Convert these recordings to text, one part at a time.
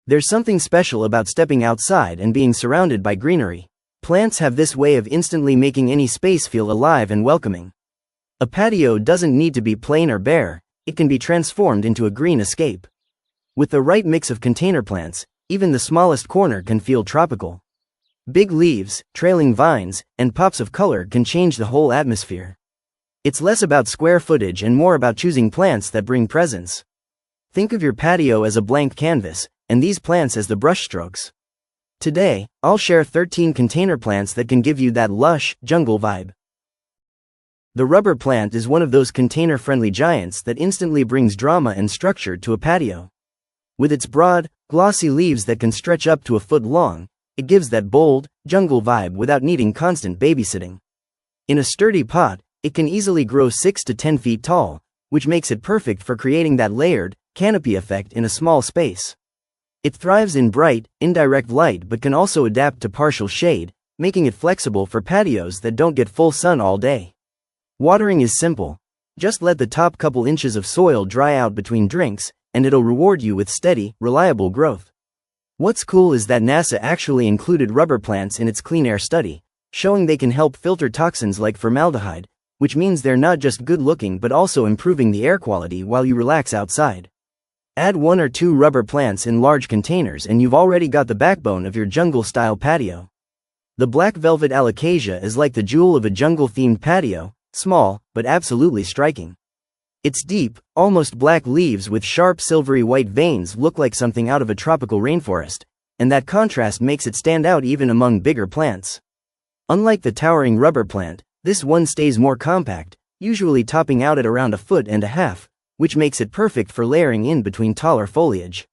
There's something special about stepping outside and being surrounded by greenery. Plants have this way of instantly making any space feel alive and welcoming. A patio doesn't need to be plain or bare, it can be transformed into a green escape. With the right mix of container plants, even the smallest corner can feel tropical. Big leaves, trailing vines, and pops of color can change the whole atmosphere. It's less about square footage and more about choosing plants that bring presence. Think of your patio as a blank canvas, and these plants as the brushstrokes. Today, I'll share 13 container plants that can give you that lush, jungle vibe. The rubber plant is one of those container-friendly giants that instantly brings drama and structure to a patio. With its broad, glossy leaves that can stretch up to a foot long, it gives that bold, jungle vibe without needing constant babysitting. In a sturdy pot, it can easily grow 6 to 10 feet tall, which makes it perfect for creating that layered, canopy effect in a small space. It thrives in bright, indirect light but can also adapt to partial shade, making it flexible for patios that don't get full sun all day. Watering is simple. Just let the top couple inches of soil dry out between drinks, and it'll reward you with steady, reliable growth. What's cool is that NASA actually included rubber plants in its clean air study, showing they can help filter toxins like formaldehyde, which means they're not just good looking but also improving the air quality while you relax outside. Add 1 or 2 rubber plants in large containers and you've already got the backbone of your jungle-style patio. The black Velvet Alocasia is like the jewel of a jungle-themed patio, small, but absolutely striking. Its deep, almost black leaves with sharp silvery white veins look like something out of a tropical rainforest, and that contrast makes it stand out even among bigger plants. Unlike the towering rubber plant, this one stays more compact, usually topping out at around 1.5 feet, which makes it perfect for layering in between taller foliage.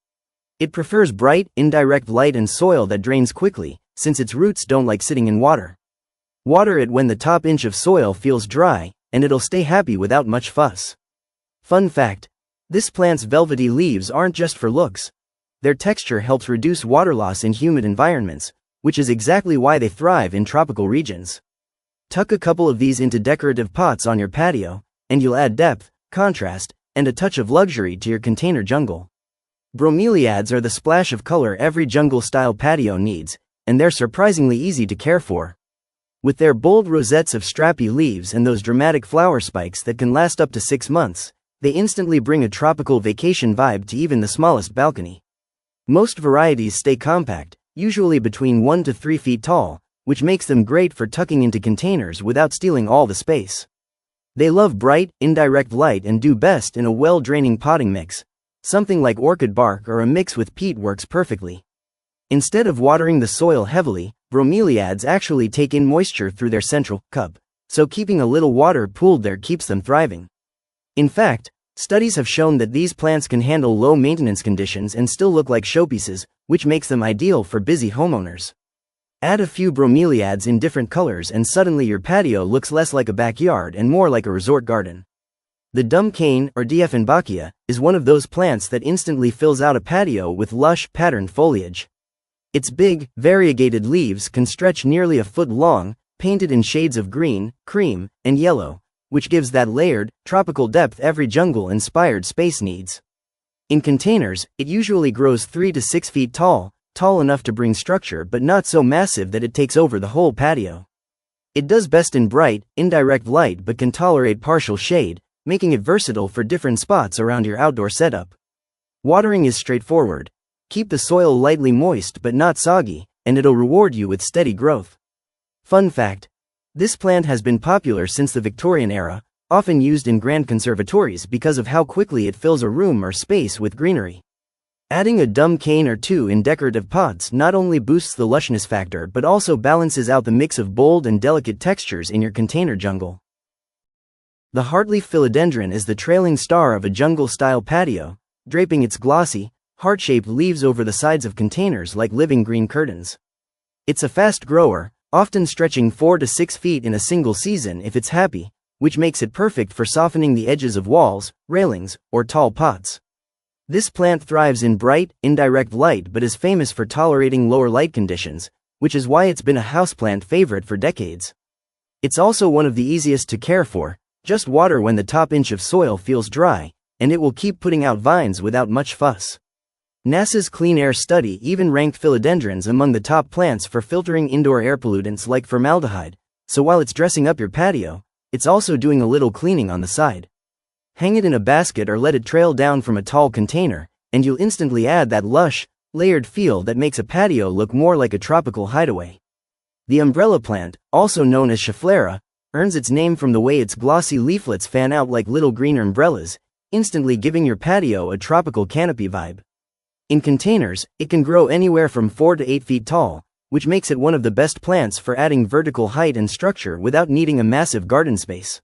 It prefers bright, indirect light and soil that drains quickly, since its roots don't like sitting in water. Water it when the top inch of soil feels dry, and it'll stay happy without much fuss. Fun fact: this plant's velvety leaves aren't just for looks. Their texture helps reduce water loss in humid environments, which is exactly why they thrive in tropical regions. Tuck a couple of these into decorative pots on your patio, and you'll add depth, contrast, and a touch of luxury to your container jungle. Bromeliads are the splash of color every jungle-style patio needs, and they're surprisingly easy to care for. With their bold rosettes of strappy leaves and those dramatic flower spikes that can last up to 6 months, they instantly bring a tropical vacation vibe to even the smallest balcony. Most varieties stay compact, usually between 1 to 3 feet tall, which makes them great for tucking into containers without stealing all the space. They love bright, indirect light and do best in a well-draining potting mix. Something like orchid bark or a mix with peat works perfectly. Instead of watering the soil heavily, bromeliads actually take in moisture through their central cup, so keeping a little water pooled there keeps them thriving. In fact, studies have shown that these plants can handle low-maintenance conditions and still look like showpieces, which makes them ideal for busy homeowners. Add a few bromeliads in different colors and suddenly your patio looks less like a backyard and more like a resort garden. The dumb cane, or Dieffenbachia, is one of those plants that instantly fills out a patio with lush, patterned foliage. Its big, variegated leaves can stretch nearly 1 foot long, painted in shades of green, cream, and yellow, which gives that layered, tropical depth every jungle-inspired space needs. In containers, it usually grows 3 to 6 feet tall enough to bring structure but not so massive that it takes over the whole patio. It does best in bright, indirect light but can tolerate partial shade, making it versatile for different spots around your outdoor setup. Watering is straightforward. Keep the soil lightly moist but not soggy, and it'll reward you with steady growth. Fun fact: this plant has been popular since the Victorian era, often used in grand conservatories because of how quickly it fills a room or space with greenery. Adding a dumb cane or 2 in decorative pots not only boosts the lushness factor but also balances out the mix of bold and delicate textures in your container jungle. The Heartleaf Philodendron is the trailing star of a jungle-style patio, draping its glossy, heart-shaped leaves over the sides of containers like living green curtains. It's a fast grower, often stretching 4 to 6 feet in a single season if it's happy, which makes it perfect for softening the edges of walls, railings, or tall pots. This plant thrives in bright, indirect light but is famous for tolerating lower light conditions, which is why it's been a houseplant favorite for decades. It's also one of the easiest to care for. Just water when the top inch of soil feels dry, and it will keep putting out vines without much fuss. NASA's Clean Air Study even ranked philodendrons among the top plants for filtering indoor air pollutants like formaldehyde, so while it's dressing up your patio, it's also doing a little cleaning on the side. Hang it in a basket or let it trail down from a tall container, and you'll instantly add that lush, layered feel that makes a patio look more like a tropical hideaway. The umbrella plant, also known as Schefflera, earns its name from the way its glossy leaflets fan out like little green umbrellas, instantly giving your patio a tropical canopy vibe. In containers, it can grow anywhere from 4 to 8 feet tall, which makes it one of the best plants for adding vertical height and structure without needing a massive garden space.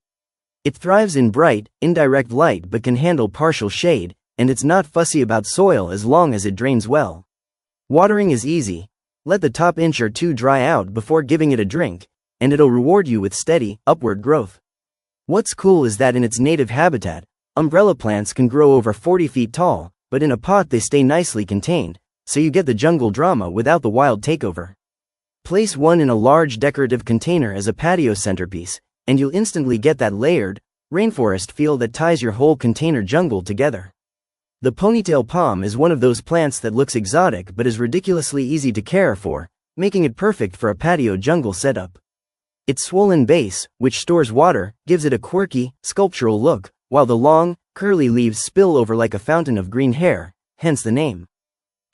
It thrives in bright, indirect light but can handle partial shade, and it's not fussy about soil as long as it drains well. Watering is easy. Let the top inch or two dry out before giving it a drink, and it'll reward you with steady, upward growth. What's cool is that in its native habitat, umbrella plants can grow over 40 feet tall, but in a pot they stay nicely contained, so you get the jungle drama without the wild takeover. Place one in a large decorative container as a patio centerpiece, and you'll instantly get that layered, rainforest feel that ties your whole container jungle together. The Ponytail Palm is one of those plants that looks exotic but is ridiculously easy to care for, making it perfect for a patio jungle setup. Its swollen base, which stores water, gives it a quirky, sculptural look, while the long, curly leaves spill over like a fountain of green hair, hence the name.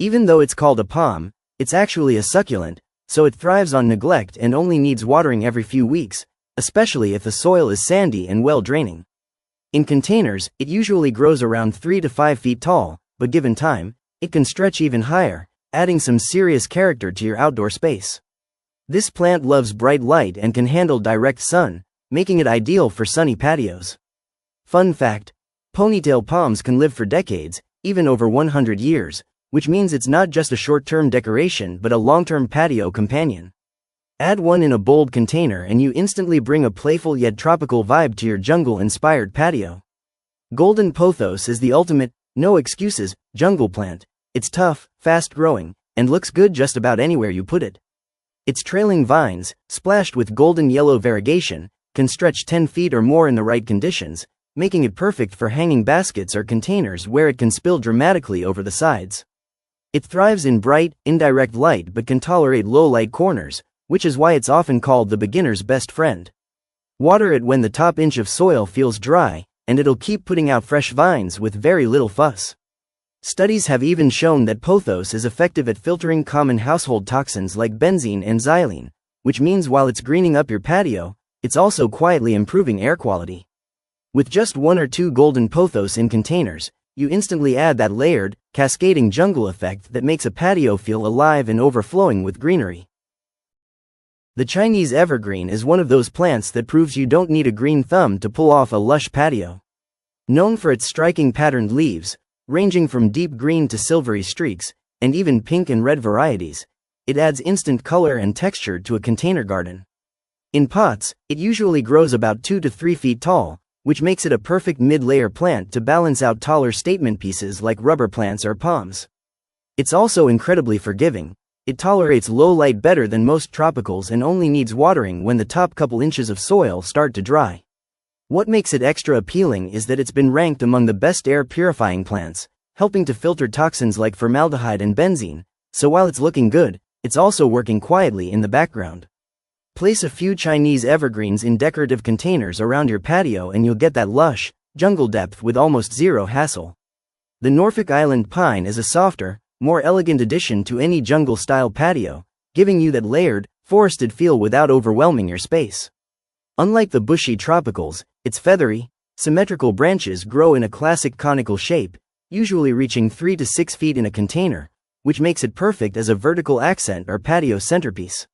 Even though it's called a palm, it's actually a succulent, so it thrives on neglect and only needs watering every few weeks, especially if the soil is sandy and well draining. In containers, it usually grows around 3 to 5 feet tall, but given time, it can stretch even higher, adding some serious character to your outdoor space. This plant loves bright light and can handle direct sun, making it ideal for sunny patios. Fun fact: ponytail palms can live for decades, even over 100 years, which means it's not just a short-term decoration but a long-term patio companion. Add one in a bold container and you instantly bring a playful yet tropical vibe to your jungle-inspired patio. Golden Pothos is the ultimate, no excuses, jungle plant. It's tough, fast-growing, and looks good just about anywhere you put it. Its trailing vines, splashed with golden yellow variegation, can stretch 10 feet or more in the right conditions, making it perfect for hanging baskets or containers where it can spill dramatically over the sides. It thrives in bright, indirect light but can tolerate low-light corners, which is why it's often called the beginner's best friend. Water it when the top inch of soil feels dry, and it'll keep putting out fresh vines with very little fuss. Studies have even shown that Pothos is effective at filtering common household toxins like benzene and xylene, which means while it's greening up your patio, it's also quietly improving air quality. With just 1 or 2 golden pothos in containers, you instantly add that layered, cascading jungle effect that makes a patio feel alive and overflowing with greenery. The Chinese evergreen is one of those plants that proves you don't need a green thumb to pull off a lush patio. Known for its striking patterned leaves, ranging from deep green to silvery streaks, and even pink and red varieties, it adds instant color and texture to a container garden. In pots, it usually grows about 2 to 3 feet tall, which makes it a perfect mid-layer plant to balance out taller statement pieces like rubber plants or palms. It's also incredibly forgiving. It tolerates low light better than most tropicals and only needs watering when the top couple inches of soil start to dry. What makes it extra appealing is that it's been ranked among the best air purifying plants, helping to filter toxins like formaldehyde and benzene, so while it's looking good, it's also working quietly in the background. Place a few Chinese evergreens in decorative containers around your patio and you'll get that lush, jungle depth with almost zero hassle. The Norfolk Island pine is a softer, more elegant addition to any jungle-style patio, giving you that layered, forested feel without overwhelming your space. Unlike the bushy tropicals, its feathery, symmetrical branches grow in a classic conical shape, usually reaching 3 to 6 feet in a container, which makes it perfect as a vertical accent or patio centerpiece.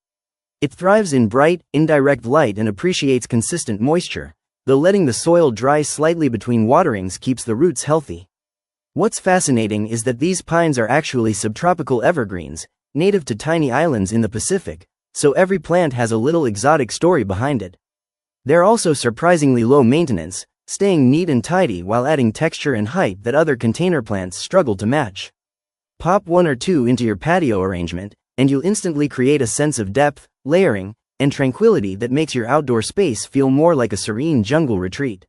It thrives in bright, indirect light and appreciates consistent moisture, though letting the soil dry slightly between waterings keeps the roots healthy. What's fascinating is that these pines are actually subtropical evergreens, native to tiny islands in the Pacific, so every plant has a little exotic story behind it. They're also surprisingly low maintenance, staying neat and tidy while adding texture and height that other container plants struggle to match. Pop 1 or 2 into your patio arrangement, and you'll instantly create a sense of depth, layering, and tranquility that makes your outdoor space feel more like a serene jungle retreat.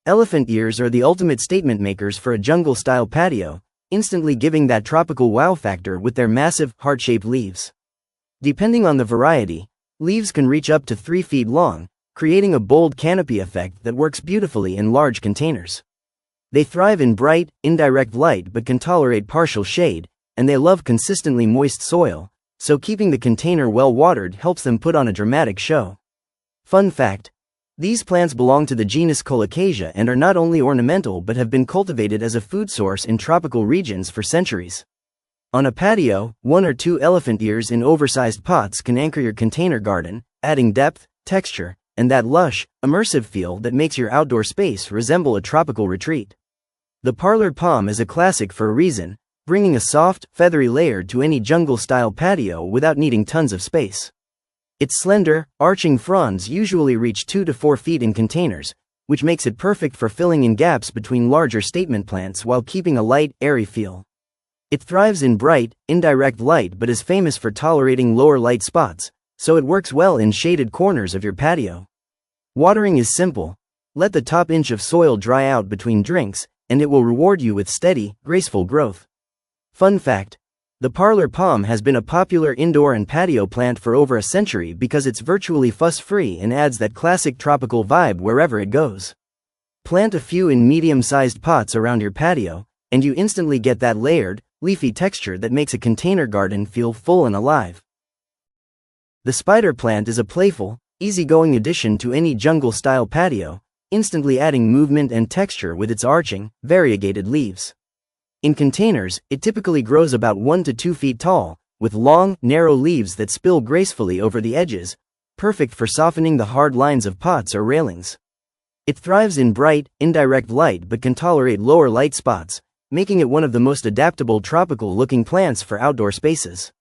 Elephant ears are the ultimate statement makers for a jungle-style patio, instantly giving that tropical wow factor with their massive, heart-shaped leaves. Depending on the variety, leaves can reach up to 3 feet long, creating a bold canopy effect that works beautifully in large containers. They thrive in bright, indirect light but can tolerate partial shade, and they love consistently moist soil, so keeping the container well watered helps them put on a dramatic show. Fun fact: these plants belong to the genus Colocasia and are not only ornamental but have been cultivated as a food source in tropical regions for centuries. On a patio, 1 or 2 elephant ears in oversized pots can anchor your container garden, adding depth, texture, and that lush, immersive feel that makes your outdoor space resemble a tropical retreat. The Parlor Palm is a classic for a reason, bringing a soft, feathery layer to any jungle-style patio without needing tons of space. Its slender, arching fronds usually reach 2 to 4 feet in containers, which makes it perfect for filling in gaps between larger statement plants while keeping a light, airy feel. It thrives in bright, indirect light but is famous for tolerating lower light spots, so it works well in shaded corners of your patio. Watering is simple. Let the top inch of soil dry out between drinks, and it will reward you with steady, graceful growth. Fun fact: the Parlor Palm has been a popular indoor and patio plant for over a century because it's virtually fuss-free and adds that classic tropical vibe wherever it goes. Plant a few in medium-sized pots around your patio, and you instantly get that layered, leafy texture that makes a container garden feel full and alive. The spider plant is a playful, easygoing addition to any jungle-style patio, instantly adding movement and texture with its arching, variegated leaves. In containers, it typically grows about 1 to 2 feet tall, with long, narrow leaves that spill gracefully over the edges, perfect for softening the hard lines of pots or railings. It thrives in bright, indirect light but can tolerate lower light spots, making it one of the most adaptable tropical-looking plants for outdoor spaces.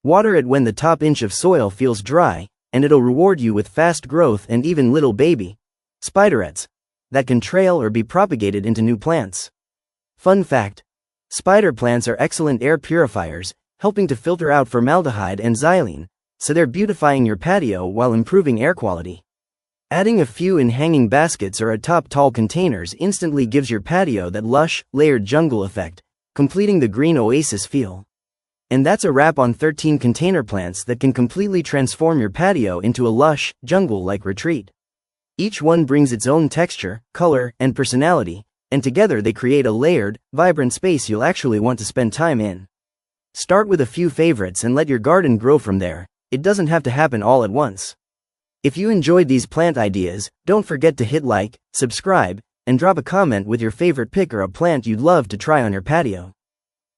Water it when the top inch of soil feels dry, and it'll reward you with fast growth and even little baby spiderets that can trail or be propagated into new plants. Fun fact: spider plants are excellent air purifiers, helping to filter out formaldehyde and xylene, so they're beautifying your patio while improving air quality. Adding a few in hanging baskets or atop tall containers instantly gives your patio that lush, layered jungle effect, completing the green oasis feel. And that's a wrap on 13 container plants that can completely transform your patio into a lush, jungle-like retreat. Each one brings its own texture, color, and personality, and together they create a layered, vibrant space you'll actually want to spend time in. Start with a few favorites and let your garden grow from there. It doesn't have to happen all at once. If you enjoyed these plant ideas, don't forget to hit like, subscribe, and drop a comment with your favorite pick or a plant you'd love to try on your patio.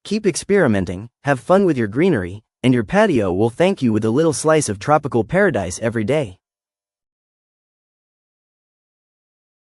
Keep experimenting, have fun with your greenery, and your patio will thank you with a little slice of tropical paradise every day.